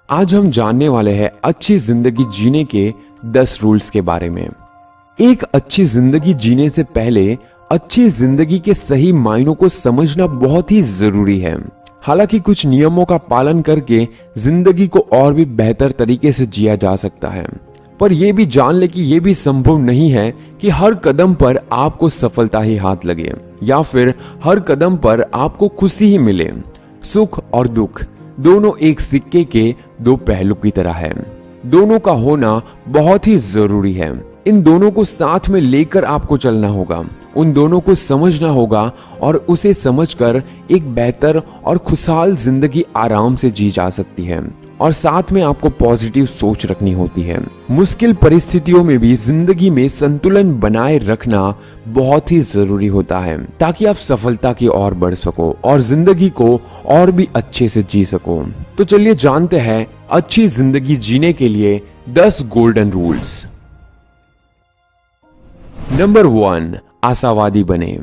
आज हम जानने वाले हैं अच्छी जिंदगी जीने के 10 रूल्स के बारे में। एक अच्छी जिंदगी जीने से पहले अच्छी जिंदगी के सही मायनों को समझना बहुत ही जरूरी है। हालांकि कुछ नियमों का पालन करके जिंदगी को और भी बेहतर तरीके से जिया जा सकता है, पर यह भी जान ले कि यह भी संभव नहीं है कि हर कदम पर आपको सफलता ही हाथ लगे या फिर हर कदम पर आपको खुशी ही मिले। सुख और दुख दोनों एक सिक्के के दो पहलू की तरह है। दोनों का होना बहुत ही जरूरी है। इन दोनों को साथ में लेकर आपको चलना होगा, उन दोनों को समझना होगा और उसे समझकर एक बेहतर और खुशहाल जिंदगी आराम से जी जा सकती है। और साथ में आपको पॉजिटिव सोच रखनी होती है। मुश्किल परिस्थितियों में भी जिंदगी में संतुलन बनाए रखना बहुत ही जरूरी होता है, ताकि आप सफलता की ओर बढ़ सको और जिंदगी को और भी अच्छे से जी सको। तो चलिए जानते हैं अच्छी जिंदगी जीने के लिए 10 गोल्डन रूल्स। नंबर 1, आशावादी बने।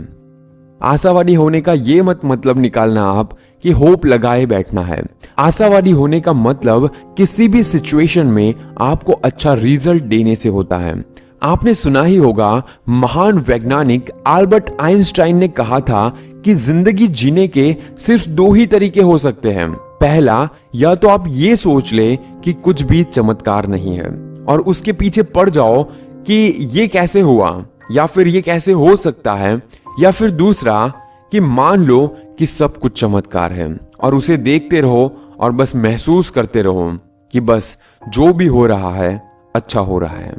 आशावादी होने का ये मत मतलब निकालना आप कि होप लगाए बैठना है। आशावादी होने का मतलब किसी भी सिचुएशन में आपको अच्छा रिजल्ट देने से होता है। आपने सुना ही होगा, महान वैज्ञानिक अल्बर्ट आइंस्टाइन ने कहा था कि जिंदगी जीने के सिर्फ 2 ही तरीके हो सकते हैं। पहला, या तो आप ये सोच ले कि कुछ भी चमत्कार नहीं है और उसके पीछे पड़ जाओ कि ये कैसे हुआ या फिर ये कैसे हो सकता है, या फिर दूसरा कि मान लो कि सब कुछ चमत्कार है और उसे देखते रहो और बस महसूस करते रहो कि बस जो भी हो रहा है अच्छा हो रहा है।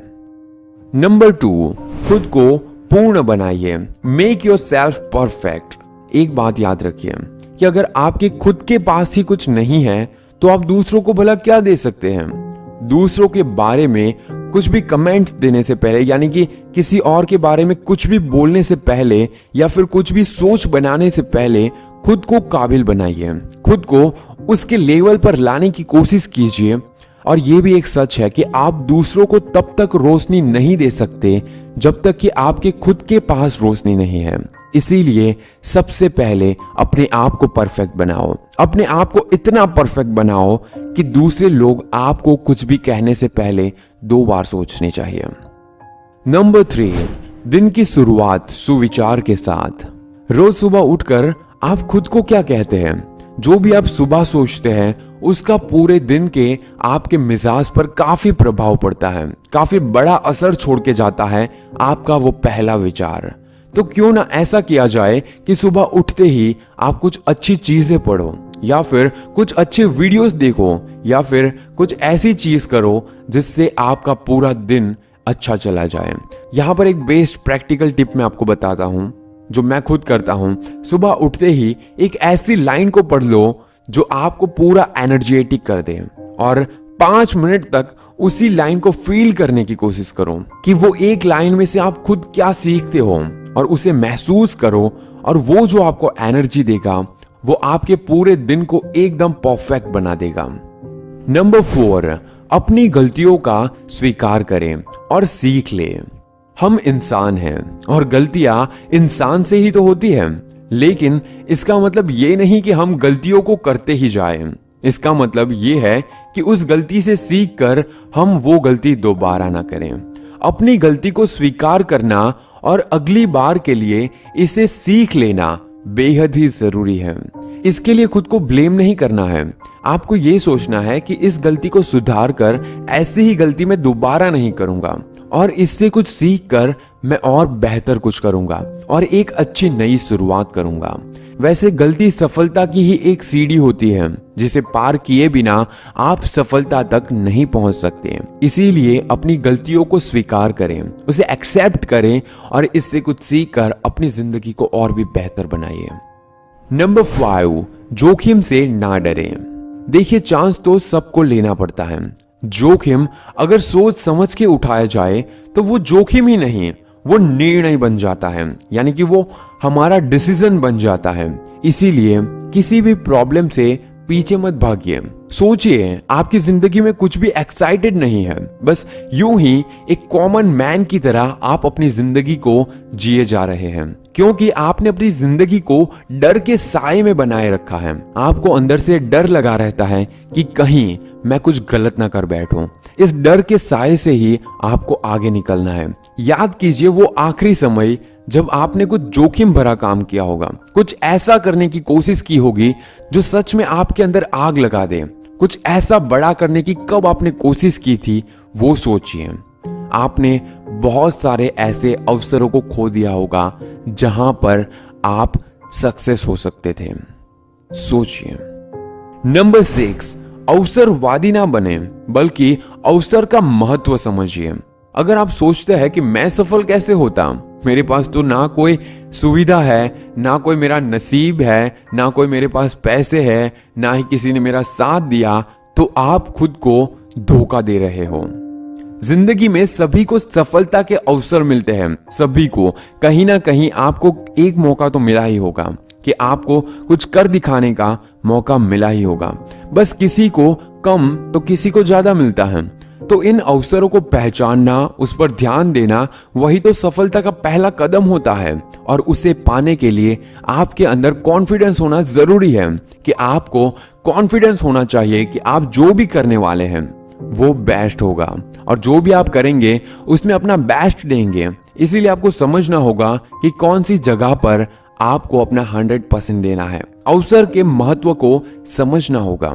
नंबर 2, खुद को पूर्ण बनाइए। Make your self perfect. एक बात याद रखिए कि अगर आपके खुद के पास ही कुछ नहीं है तो आप दूसरों को भला क्या दे सकते हैं। दूसरों के बारे में कुछ भी कमेंट देने से पहले, यानी कि किसी और के बारे में कुछ भी बोलने से पहले या फिर कुछ भी सोच बनाने से पहले खुद को काबिल बनाइए। खुद को उसके लेवल पर लाने की कोशिश कीजिए। और यह भी एक सच है कि आप दूसरों को तब तक रोशनी नहीं दे सकते जब तक कि आपके खुद के पास रोशनी नहीं है। इसीलिए सबसे पहले अपने आप को परफेक्ट बनाओ। अपने आप को इतना परफेक्ट बनाओ कि दूसरे लोग आपको कुछ भी कहने से पहले 2 बार सोचने चाहिए। नंबर 3, दिन की शुरुआत सुविचार के साथ। रोज सुबह उठकर आप खुद को क्या कहते हैं? जो भी आप सुबह सोचते हैं उसका पूरे दिन के आपके मिजाज पर काफी प्रभाव पड़ता है, काफी बड़ा असर छोड़ के जाता है आपका वो पहला विचार। तो क्यों ना ऐसा किया जाए कि सुबह उठते ही आप कुछ अच्छी चीजें पढ़ो या फिर कुछ अच्छे वीडियोस देखो या फिर कुछ ऐसी चीज करो जिससे आपका पूरा दिन अच्छा चला जाए। यहां पर एक बेस्ट प्रैक्टिकल टिप मैं आपको बताता हूं जो मैं खुद करता हूं। सुबह उठते ही एक ऐसी लाइन को पढ़ लो जो आपको पूरा एनर्जेटिक कर दे और 5 मिनट तक उसी लाइन को फील करने की कोशिश करो कि वो एक लाइन में से आप खुद क्या सीखते हो और उसे महसूस करो। और वो जो आपको एनर्जी देगा वो आपके पूरे दिन को एकदम परफेक्ट बना देगा। नंबर 4, अपनी गलतियों का स्वीकार करें और सीख लें। हम इंसान हैं और गलतियां इंसान से ही तो होती हैं, लेकिन इसका मतलब ये नहीं कि हम गलतियों को करते ही जाएं। इसका मतलब ये है कि उस गलती से सीखकर हम वो गलती दोबारा ना करें। अपनी गलती को स्वीकार करना और अगली बार के लिए इसे सीख लेना बेहद ही जरूरी है। इसके लिए खुद को ब्लेम नहीं करना है। आपको ये सोचना है कि इस गलती को सुधार कर ऐसी ही गलती मैं दोबारा नहीं करूंगा और इससे कुछ सीख कर मैं और बेहतर कुछ करूंगा और एक अच्छी नई शुरुआत करूंगा। वैसे गलती सफलता की ही एक सीढ़ी होती है जिसे पार किए बिना आप सफलता तक नहीं पहुंच सकते। इसीलिए अपनी गलतियों को स्वीकार करें, उसे एक्सेप्ट करें और इससे कुछ सीख कर अपनी जिंदगी को और भी बेहतर बनाइए। नंबर 5, जोखिम से ना डरें। देखिए, चांस तो सबको लेना पड़ता है। जोखिम अगर सोच समझ के उठाया जाए तो वो जोखिम ही नहीं, वो निर्णय बन जाता है, यानी कि वो हमारा डिसीजन बन जाता है। इसीलिए किसी भी प्रॉब्लम से पीछे मत भागिए। सोचिए, आपकी जिंदगी में कुछ भी एक्साइटेड नहीं है, बस यूं ही एक कॉमन मैन की तरह आप अपनी जिंदगी को जिए जा रहे हैं। क्योंकि आपने अपनी जिंदगी को डर के साए में बनाए रखा है। आपको अंदर से डर लगा रहता है कि कहीं मैं कुछ गलत ना कर बैठूं। इस डर के साए से ही आपको आगे निकलना है। याद कीजिए वो आखिरी समय जब आपने कुछ जोखिम भरा काम किया होगा, कुछ ऐसा करने की कोशिश की होगी जो सच में आपके अंदर आग लगा दे। कुछ ऐसा बड़ा करने की कब आपने कोशिश की थी वो सोचिए। आपने बहुत सारे ऐसे अवसरों को खो दिया होगा जहां पर आप सक्सेस हो सकते थे। सोचिए। नंबर 6, अवसरवादी ना बने बल्कि अवसर का महत्व समझिए। अगर आप सोचते हैं कि मैं सफल कैसे होता, मेरे पास तो ना कोई सुविधा है, ना कोई मेरा नसीब है, ना कोई मेरे पास पैसे है, ना ही किसी ने मेरा साथ दिया, तो आप खुद को धोखा दे रहे हो। जिंदगी में सभी को सफलता के अवसर मिलते हैं। सभी को कहीं ना कहीं आपको एक मौका तो मिला ही होगा कि आपको कुछ कर दिखाने का मौका मिला ही होगा। बस किसी को कम तो किसी को ज्यादा मिलता है। तो इन अवसरों को पहचानना, उस पर ध्यान देना, वही तो सफलता का पहला कदम होता है। और उसे पाने के लिए आपके अंदर कॉन्फिडेंस होना जरूरी है कि आपको कॉन्फिडेंस होना चाहिए कि आप जो भी करने वाले हैं वो बेस्ट होगा और जो भी आप करेंगे उसमें अपना बेस्ट देंगे। इसीलिए आपको समझना होगा कि कौन सी जगह पर आपको अपना 100% देना है। अवसर के महत्व को समझना होगा।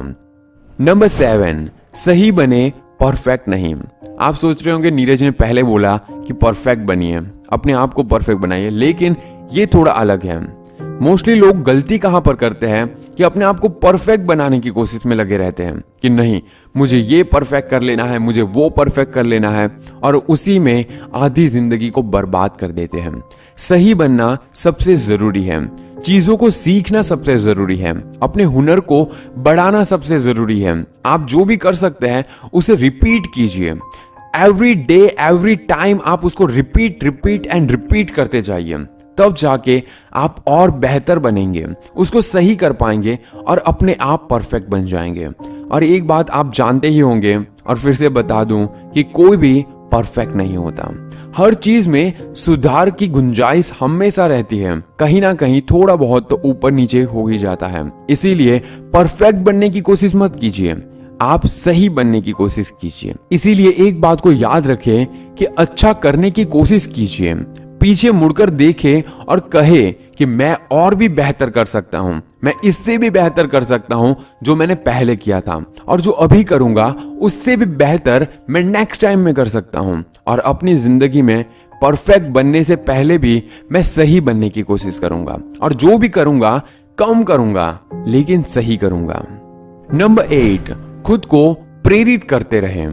नंबर 7, सही बने, परफेक्ट नहीं। आप सोच रहे होंगे नीरज ने पहले बोला कि परफेक्ट बनिए, अपने आप को परफेक्ट बनाइए, लेकिन ये थोड़ा अलग है। मोस्टली लोग गलती कहां पर करते हैं कि अपने आप को परफेक्ट बनाने की कोशिश में लगे रहते हैं कि नहीं मुझे ये परफेक्ट कर लेना है, मुझे वो परफेक्ट कर लेना है, और उसी में आधी जिंदगी को बर्बाद कर देते हैं। सही बनना सबसे जरूरी है, चीजों को सीखना सबसे जरूरी है, अपने हुनर को बढ़ाना सबसे जरूरी है। आप जो भी कर सकते हैं उसे रिपीट कीजिए। एवरी डे एवरी टाइम आप उसको रिपीट एंड रिपीट करते जाइए, तब जाके आप और बेहतर बनेंगे, उसको सही कर पाएंगे और अपने आप परफेक्ट बन जाएंगे। और एक बात आप जानते ही होंगे और फिर से बता दूं कि कोई भी परफेक्ट नहीं होता। हर चीज में सुधार की गुंजाइश हमेशा रहती है, कहीं ना कहीं थोड़ा बहुत तो ऊपर नीचे हो ही जाता है। इसीलिए परफेक्ट बनने की कोशिश मत कीजिए, आप सही बनने की कोशिश कीजिए। इसीलिए एक बात को याद रखें कि अच्छा करने की कोशिश कीजिए, पीछे मुड़कर देखे और कहे कि मैं और भी बेहतर कर सकता हूं, मैं इससे भी बेहतर कर सकता हूं जो मैंने पहले किया था, और जो अभी करूंगा उससे भी बेहतर मैं नेक्स्ट टाइम में कर सकता हूं। और अपनी जिंदगी में परफेक्ट बनने से पहले भी मैं सही बनने की कोशिश करूंगा, और जो भी करूंगा कम करूंगा लेकिन सही करूंगा। नंबर 8, खुद को प्रेरित करते रहें।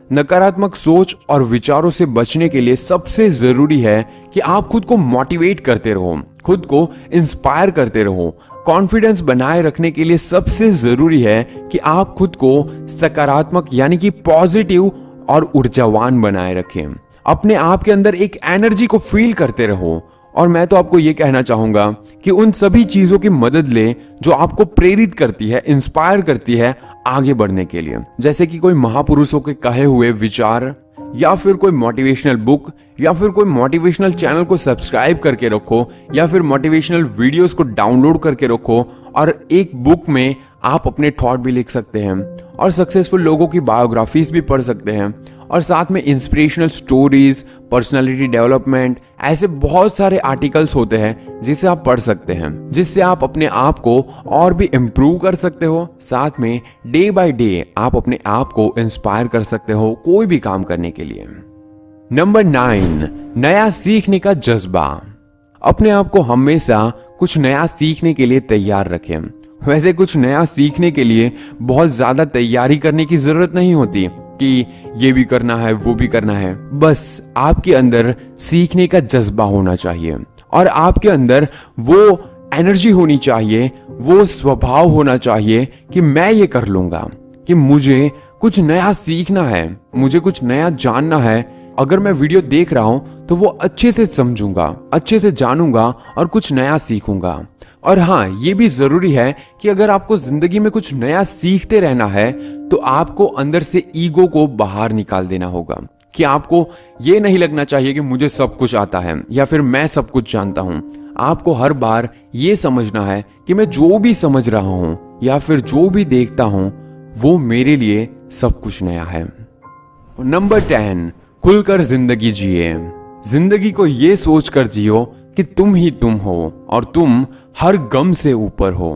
नकारात्मक सोच और विचारों से बचने के लिए सबसे जरूरी है कि आप खुद को मोटिवेट करते रहो, खुद को इंस्पायर करते रहो। कॉन्फिडेंस बनाए रखने के लिए सबसे जरूरी है कि आप खुद को सकारात्मक यानी कि पॉजिटिव और ऊर्जावान बनाए रखें। अपने आप के अंदर एक एनर्जी को फील करते रहो। और मैं तो आपको यह कहना चाहूंगा कि उन सभी चीजों की मदद लें जो आपको प्रेरित करती है, इंस्पायर करती है आगे बढ़ने के लिए। जैसे कि कोई महापुरुषों के कहे हुए विचार, या फिर कोई मोटिवेशनल बुक, या फिर कोई मोटिवेशनल चैनल को सब्सक्राइब करके रखो, या फिर मोटिवेशनल वीडियोस को डाउनलोड करके रखो। और एक बुक में आप अपने थॉट भी लिख सकते हैं और सक्सेसफुल लोगों की बायोग्राफीज भी पढ़ सकते हैं, और साथ में इंस्पिरेशनल स्टोरीज, पर्सनालिटी डेवलपमेंट, ऐसे बहुत सारे आर्टिकल्स होते हैं जिसे आप पढ़ सकते हैं, जिससे आप अपने आप को और भी इम्प्रूव कर सकते हो। साथ में डे बाय डे आप अपने आप को इंस्पायर कर सकते हो कोई भी काम करने के लिए। नंबर 9, नया सीखने का जज्बा। अपने आप को हमेशा कुछ नया सीखने के लिए तैयार रखें। वैसे कुछ नया सीखने के लिए बहुत ज्यादा तैयारी करने की जरूरत नहीं होती कि ये भी करना है वो भी करना है। बस आपके अंदर सीखने का जज्बा होना चाहिए और आपके अंदर वो एनर्जी होनी चाहिए, वो स्वभाव होना चाहिए कि मैं ये कर लूंगा, कि मुझे कुछ नया सीखना है, मुझे कुछ नया जानना है। अगर मैं वीडियो देख रहा हूं तो वो अच्छे से समझूंगा, अच्छे से जानूंगा और कुछ नया सीखूंगा। और हाँ, ये भी जरूरी है कि अगर आपको जिंदगी में कुछ नया सीखते रहना है तो आपको अंदर से ईगो को बाहर निकाल देना होगा, कि आपको ये नहीं लगना चाहिए कि मुझे सब कुछ आता है या फिर मैं सब कुछ जानता हूं। आपको हर बार ये समझना है कि मैं जो भी समझ रहा हूं या फिर जो भी देखता हूं वो मेरे लिए सब कुछ नया है। नंबर 10, खुलकर जिंदगी जिए। जिंदगी को ये सोचकर जियो कि तुम ही तुम हो और तुम हर गम से ऊपर हो।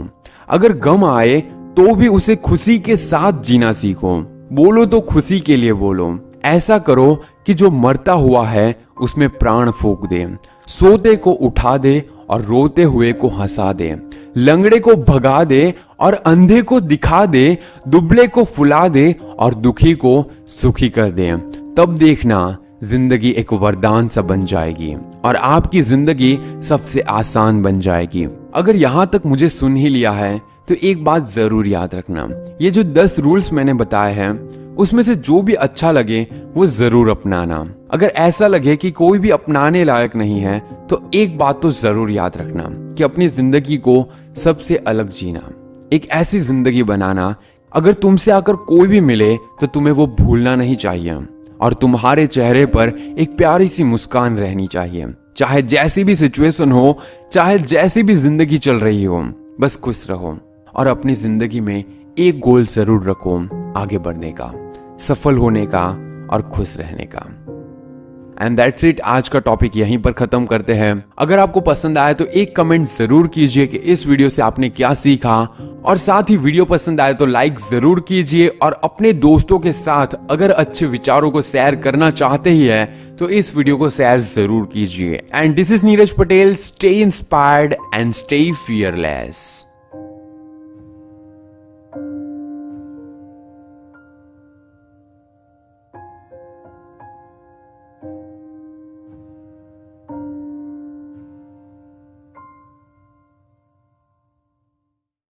अगर गम आए तो भी उसे खुशी के साथ जीना सीखो। बोलो तो खुशी के लिए बोलो। ऐसा करो कि जो मरता हुआ है उसमें प्राण फूंक दे, सोते को उठा दे और रोते हुए को हंसा दे, लंगड़े को भगा दे और अंधे को दिखा दे, दुबले को फुला दे और दुखी को सुखी कर दे। तब देखना जिंदगी एक वरदान सा बन जाएगी और आपकी जिंदगी सबसे आसान बन जाएगी। अगर यहां तक मुझे सुन ही लिया है तो एक बात जरूर याद रखना, ये जो 10 रूल्स मैंने बताए हैं उसमें से जो भी अच्छा लगे वो जरूर अपनाना। अगर ऐसा लगे कि कोई भी अपनाने लायक नहीं है तो एक बात तो जरूर याद रखना कि अपनी जिंदगी को सबसे अलग जीना, एक ऐसी जिंदगी बनाना अगर तुमसे आकर कोई भी मिले तो तुम्हें वो भूलना नहीं चाहिए और तुम्हारे चेहरे पर एक प्यारी सी मुस्कान रहनी चाहिए। चाहे जैसी भी सिचुएशन हो, चाहे जैसी भी जिंदगी चल रही हो, बस खुश रहो और अपनी जिंदगी में एक गोल जरूर रखो, आगे बढ़ने का, सफल होने का और खुश रहने का। And that's it. आज का टॉपिक यहीं पर खत्म करते हैं। अगर आपको पसंद आया तो एक कमेंट जरूर कीजिए कि इस वीडियो से आपने क्या सीखा, और साथ ही वीडियो पसंद आए तो लाइक जरूर कीजिए और अपने दोस्तों के साथ अगर अच्छे विचारों को शेयर करना चाहते ही है तो इस वीडियो को शेयर जरूर कीजिए। And this is Neeraj Patel. Stay inspired and stay fearless.